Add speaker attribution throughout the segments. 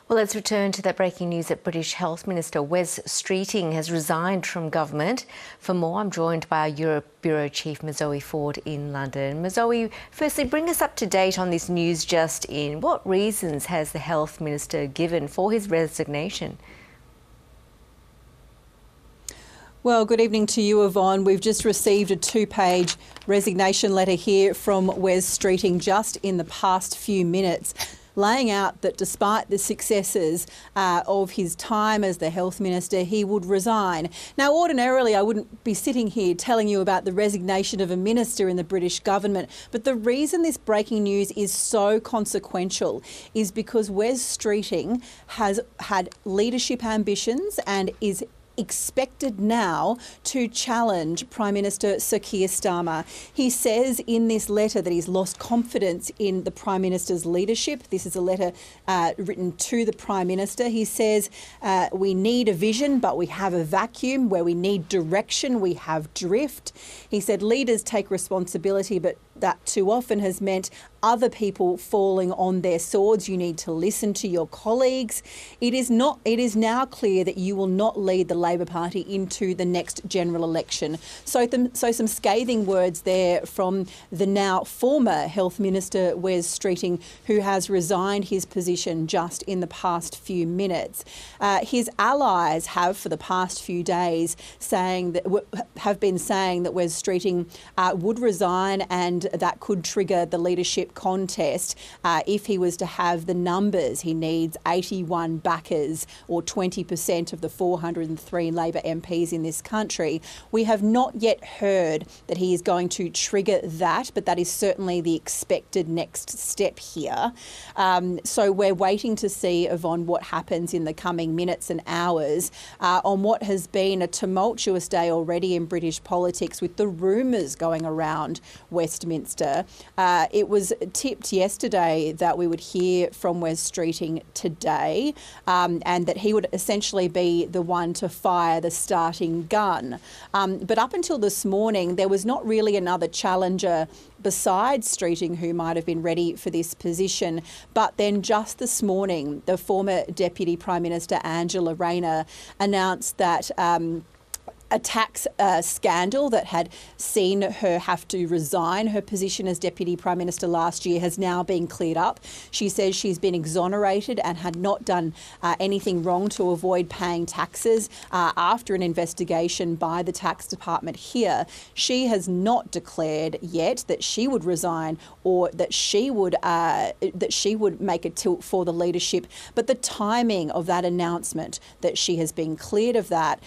Speaker 1: Well, let's return to that breaking news that British Health Minister Wes Streeting has resigned from government. For more, I'm joined by our Europe Bureau Chief Mazoe Ford in London. Mazoe, firstly, bring us up to date on this news just in. What reasons has the Health Minister given for his resignation?
Speaker 2: Well, good evening to you, Yvonne. We've just received a 2-page resignation letter here from Wes Streeting just in the past few minutes, laying out that despite the successes of his time as the Health Minister, he would resign. Now, ordinarily, I wouldn't be sitting here telling you about the resignation of a minister in the British government, but the reason this breaking news is so consequential is because Wes Streeting has had leadership ambitions and is expected now to challenge Prime Minister Sir Keir Starmer. He says in this letter that he's lost confidence in the Prime Minister's leadership. This is a letter written to the Prime Minister. He says, we need a vision, but we have a vacuum. Where we need direction, we have drift. He said leaders take responsibility, but that too often has meant other people falling on their swords. You need to listen to your colleagues. It is now clear that you will not lead the Labor Party into the next general election. So some scathing words there from the now former Health Minister Wes Streeting, who has resigned his position just in the past few minutes. His allies have for the past few days have been saying that Wes Streeting would resign, and that could trigger the leadership contest if he was to have the numbers. He needs 81 backers, or 20% of the 403 Labor MPs in this country. We have not yet heard that he is going to trigger that, but that is certainly the expected next step here. So we're waiting to see, Yvonne, what happens in the coming minutes and hours on what has been a tumultuous day already in British politics, with the rumours going around Westminster. It was tipped yesterday that we would hear from Wes Streeting today, and that he would essentially be the one to fire the starting gun. But up until this morning, there was not really another challenger besides Streeting who might have been ready for this position. But then just this morning, the former Deputy Prime Minister Angela Rayner announced that a tax scandal that had seen her have to resign her position as Deputy Prime Minister last year has now been cleared up. She says she's been exonerated and had not done anything wrong to avoid paying taxes after an investigation by the tax department here. She has not declared yet that she would resign or that she would make a tilt for the leadership. But the timing of that announcement that she has been cleared of that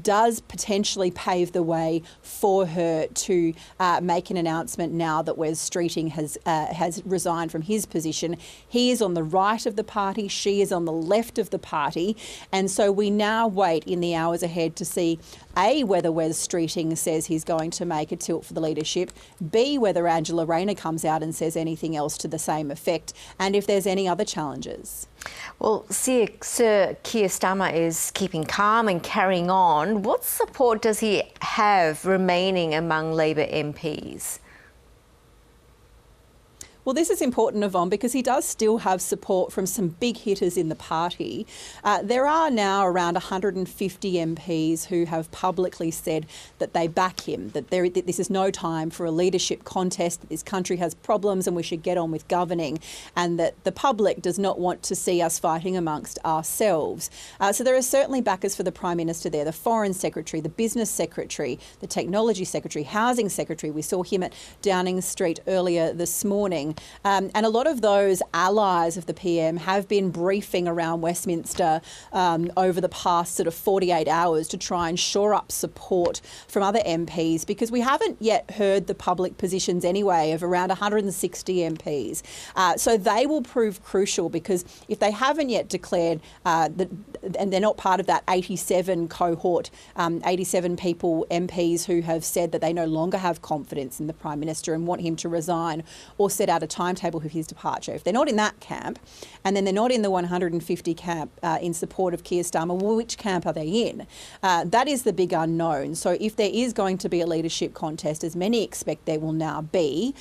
Speaker 2: does potentially pave the way for her to make an announcement now that Wes Streeting has resigned from his position. He is on the right of the party, she is on the left of the party, and so we now wait in the hours ahead to see A, whether Wes Streeting says he's going to make a tilt for the leadership, B, whether Angela Rayner comes out and says anything else to the same effect, and if there's any other challenges.
Speaker 1: Well, Sir Keir Starmer is keeping calm and carrying on. What support does he have remaining among Labor MPs?
Speaker 2: Well, this is important, Yvonne, because he does still have support from some big hitters in the party. There are now around 150 MPs who have publicly said that they back him, that this is no time for a leadership contest, that this country has problems and we should get on with governing, and that the public does not want to see us fighting amongst ourselves. So there are certainly backers for the Prime Minister there, the Foreign Secretary, the Business Secretary, the Technology Secretary, Housing Secretary. We saw him at Downing Street earlier this morning. And a lot of those allies of the PM have been briefing around Westminster over the past sort of 48 hours to try and shore up support from other MPs, because we haven't yet heard the public positions anyway of around 160 MPs. So they will prove crucial, because if they haven't yet declared that, and they're not part of that 87 cohort, 87 people, MPs who have said that they no longer have confidence in the Prime Minister and want him to resign or set out out a timetable of his departure. If they're not in that camp, and then they're not in the 150 camp in support of Keir Starmer, well, which camp are they in? That is the big unknown. So if there is going to be a leadership contest, as many expect there will now be,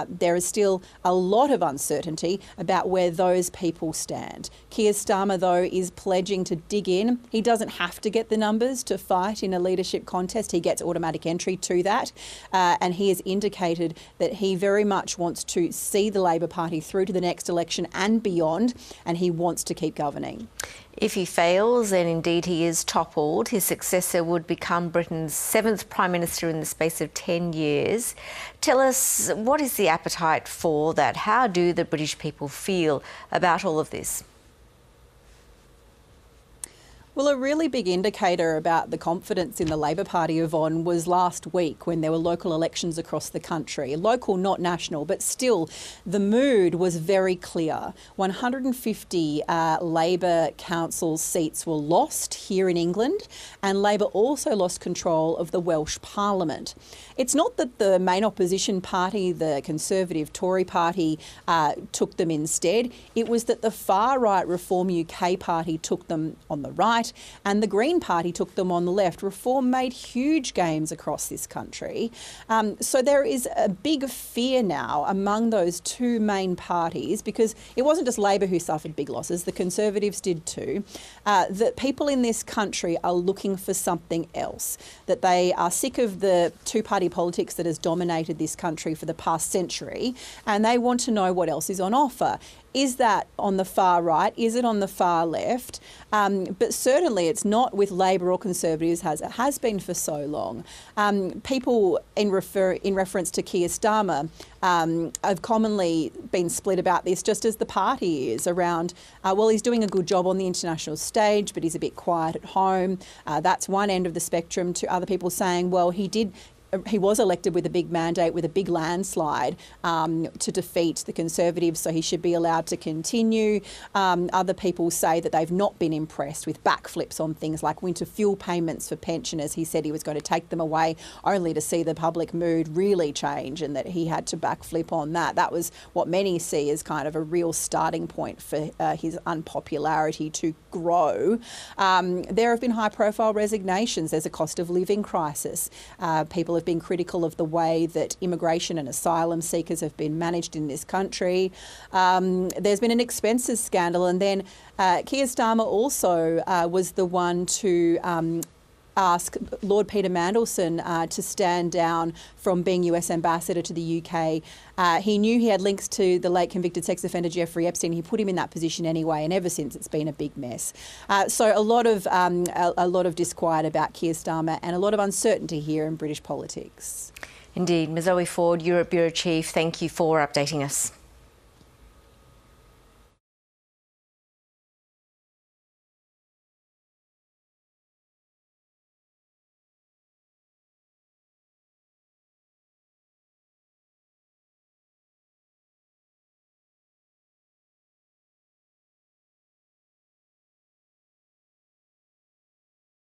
Speaker 2: there is still a lot of uncertainty about where those people stand. Keir Starmer, though, is pledging to dig in. He doesn't have to get the numbers to fight in a leadership contest. He gets automatic entry to that. And he has indicated that he very much wants to see the Labor Party through to the next election and beyond, and he wants to keep governing.
Speaker 1: If he fails, and indeed he is toppled, his successor would become Britain's 7th Prime Minister in the space of 10 years. Tell us, what is the appetite for that? How do the British people feel about all of this?
Speaker 2: Well, a really big indicator about the confidence in the Labor Party, Yvonne, was last week when there were local elections across the country. Local, not national, but still the mood was very clear. 150 Labor council seats were lost here in England, and Labor also lost control of the Welsh Parliament. It's not that the main opposition party, the Conservative Tory party, took them instead. It was that the far-right Reform UK party took them on the right, and the Green Party took them on the left. Reform made huge gains across this country. So there is a big fear now among those two main parties, because it wasn't just Labor who suffered big losses, the Conservatives did too, that people in this country are looking for something else, that they are sick of the two-party politics that has dominated this country for the past century, and they want to know what else is on offer. Is that on the far right? Is it on the far left? But certainly it's not with Labor or Conservatives, as it has been for so long. People in reference to Keir Starmer have commonly been split about this, just as the party is, around, well, he's doing a good job on the international stage, but he's a bit quiet at home. That's one end of the spectrum, to other people saying, well, he was elected with a big mandate, with a big landslide to defeat the Conservatives, so he should be allowed to continue. Other people say that they've not been impressed with backflips on things like winter fuel payments for pensioners. He said he was going to take them away, only to see the public mood really change, and that he had to backflip on that. That was what many see as kind of a real starting point for his unpopularity to grow. There have been high-profile resignations. There's a cost of living crisis. People have been critical of the way that immigration and asylum seekers have been managed in this country. There's been an expenses scandal, and then Keir Starmer also was the one to ask Lord Peter Mandelson to stand down from being US ambassador to the UK. He knew he had links to the late convicted sex offender Jeffrey Epstein. He put him in that position anyway, and ever since it's been a big mess. So a lot of disquiet about Keir Starmer, and a lot of uncertainty here in British politics.
Speaker 1: Indeed. Mazoe Ford, Europe Bureau Chief, thank you for updating us.